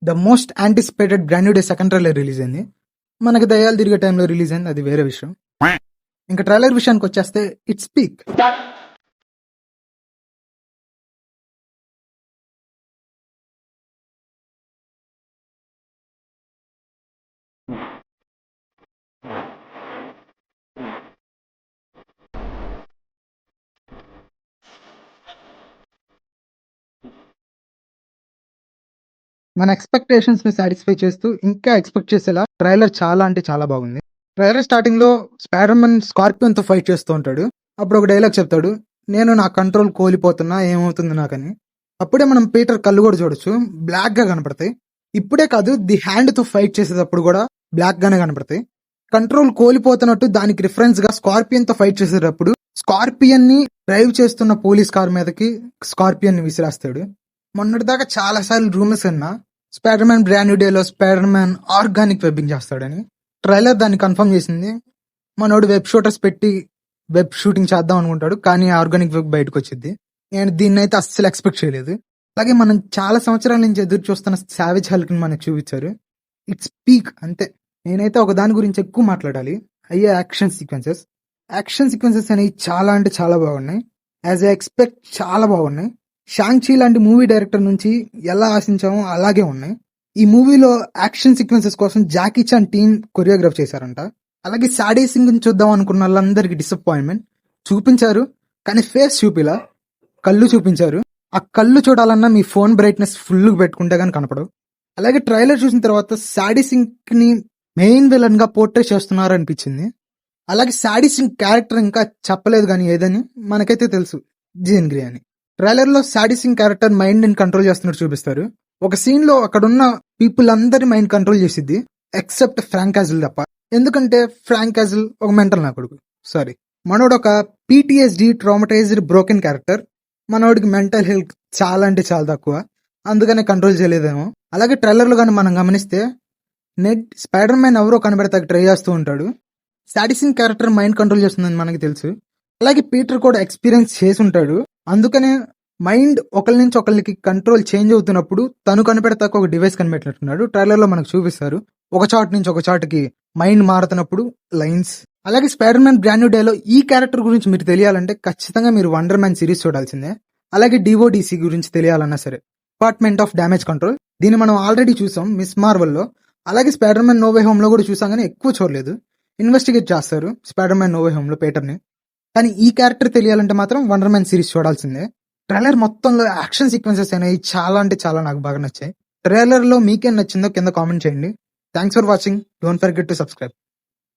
The most anticipated brand new day second trailer release అయింది. మనకి దయ్యాలు తిరిగే టైంలో రిలీజ్ అయింది, అది వేరే విషయం. ఇంకా ట్రైలర్ విషయానికి వచ్చేస్తే ఇట్స్ పీక్. మన ఎక్స్పెక్టేషన్స్ ని సాటిస్ఫై చేస్తూ ఇంకా ఎక్స్పెక్ట్ చేసేలా ట్రైలర్ చాలా అంటే చాలా బాగుంది. ట్రైలర్ స్టార్టింగ్ లో స్పైడర్ మ్యాన్ స్కార్పియోన్ తో ఫైట్ చేస్తూ ఉంటాడు. అప్పుడు ఒక డైలాగ్ చెప్తాడు, నేను నా కంట్రోల్ కోల్పోతున్నా, ఏమవుతుంది నాకని. అప్పుడే మనం పీటర్ కళ్ళు కూడా చూడొచ్చు, బ్లాక్ గా కనపడతాయి. ఇప్పుడే కాదు, ది హ్యాండ్ తో ఫైట్ చేసేటప్పుడు కూడా బ్లాక్ గానే కనపడతాయి. కంట్రోల్ కోల్పోతున్నట్టు దానికి రిఫరెన్స్ గా స్కార్పియన్ తో ఫైట్ చేసేటప్పుడు స్కార్పియన్ ని డ్రైవ్ చేస్తున్న పోలీస్ కార్ మీదకి స్కార్పియన్ ని విసిరేస్తాడు. మొన్నటిదాకా చాలా సార్లు రూమర్స్ విన్నా స్పైడర్ మ్యాన్ బ్రాండ్ న్యూ డేలో స్పైడర్ మ్యాన్ ఆర్గానిక్ వెబ్బింగ్ చేస్తాడని. ట్రైలర్ దాన్ని కన్ఫర్మ్ చేసింది. మనోడు వెబ్ షూటర్స్ పెట్టి వెబ్ షూటింగ్ చేద్దాం అనుకుంటాడు, కానీ ఆర్గానిక్ వెబ్ బయటకు వచ్చింది. నేను దీన్ని అయితే అస్సలు ఎక్స్పెక్ట్ చేయలేదు. అలాగే మనం చాలా సంవత్సరాల నుంచి ఎదురు చూస్తున్న సావేజ్ హల్క్ ని మనకు చూపించారు. ఇట్స్ పీక్ అంతే. నేనైతే ఒక దాని గురించి ఎక్కువ మాట్లాడాలి, అయ్యే యాక్షన్ సీక్వెన్సెస్. యాక్షన్ సీక్వెన్సెస్ అనేవి చాలా అంటే చాలా బాగున్నాయి. యాజ్ ఐ ఎక్స్పెక్ట్ చాలా బాగున్నాయి. షాంగ్-చీ లాంటి మూవీ డైరెక్టర్ నుంచి ఎలా ఆశించామో అలాగే ఉన్నాయి. ఈ మూవీలో యాక్షన్ సీక్వెన్సెస్ కోసం జాకీ చాన్ టీమ్ కొరియోగ్రాఫ్ చేశారంట. అలాగే సాడీ సింగ్ చూద్దాం అనుకున్న వాళ్ళందరికీ డిసప్పాయింట్మెంట్. చూపించారు కానీ ఫేస్ చూపిలా, కళ్ళు చూపించారు. ఆ కళ్ళు చూడాలన్నా మీ ఫోన్ బ్రైట్నెస్ ఫుల్ పెట్టుకుంటే గానీ కనపడవు. అలాగే ట్రైలర్ చూసిన తర్వాత సాడీ సింగ్ ని మెయిన్ విలన్ గా పోర్ట్రే చేస్తున్నారు అనిపించింది. అలాగే సాడీ సింగ్ క్యారెక్టర్ ఇంకా చెప్పలేదు కానీ ఏదని మనకైతే తెలుసు, జీన్ గ్రే అని. ట్రైలర్ లో సాడీ సింగ్ క్యారెక్టర్ మైండ్ ని కంట్రోల్ చేస్తున్నట్టు చూపిస్తారు. ఒక సీన్ లో అక్కడున్న పీపుల్ అందరి మైండ్ కంట్రోల్ చేసిద్ది, ఎక్సెప్ట్ ఫ్రాంక్ క్యాజిల్ తప్ప. ఎందుకంటే ఫ్రాంక్ క్యాజిల్ ఒక మెంటల్ నా కొడుకు. సారీ, మనోడు ఒక PTSD ట్రామటైజ్డ్ బ్రోకెన్ క్యారెక్టర్. మనోడికి మెంటల్ హెల్త్ చాలా అంటే చాలా తక్కువ, అందుకనే కంట్రోల్ చేయలేదేమో. అలాగే ట్రైలర్ లో కానీ మనం గమనిస్తే నెడ్ స్పైడర్ మ్యాన్ ఎవరో కనబెడతాకి ట్రై చేస్తూ ఉంటాడు. Saree Sink character mind control చేస్తుందని మనకి తెలుసు. అలాగే పీటర్ కూడా ఎక్స్పీరియన్స్ చేసి ఉంటాడు, అందుకనే మైండ్ ఒకరి నుంచి ఒకరికి కంట్రోల్ చేంజ్ అవుతున్నప్పుడు తను కనిపెడతాక ఒక డివైస్ కనిపెట్టినట్టున్నాడు. ట్రైలర్ లో మనకు చూపిస్తారు, ఒక చాట్ నుంచి ఒక చాటుకి మైండ్ మారుతున్నప్పుడు లైన్స్. అలాగే స్పైడర్ మ్యాన్ బ్రాండ్ న్యూ డేలో ఈ క్యారెక్టర్ గురించి మీరు తెలియాలంటే ఖచ్చితంగా మీరు వండర్ మ్యాన్ సిరీస్ చూడాల్సిందే. అలాగే DODC గురించి తెలియాలన్నా సరే, డిపార్ట్మెంట్ ఆఫ్ డ్యామేజ్ కంట్రోల్, దీన్ని మనం ఆల్రెడీ చూసాం మిస్ మార్వెల్ లో. అలాగే Spider Man no way home లో కూడా చూసాం, కానీ ఎక్కువ చూడలేదు. ఇన్వెస్టిగేట్ చేస్తారు Spider Man no way home లో పీటర్ ని. కానీ ఈ క్యారెక్టర్ తెలియాలంటే మాత్రం వండర్ మ్యాన్ సిరీస్ చూడాల్సిందే. ట్రైలర్ మొత్తంలో యాక్షన్ సీక్వెన్సెస్ అనేవి చాలా అంటే చాలా నాకు బాగా నచ్చాయి. ట్రైలర్ లో మీకేం నచ్చిందో కింద కామెంట్ చేయండి. Thanks for watching. Don't forget to subscribe.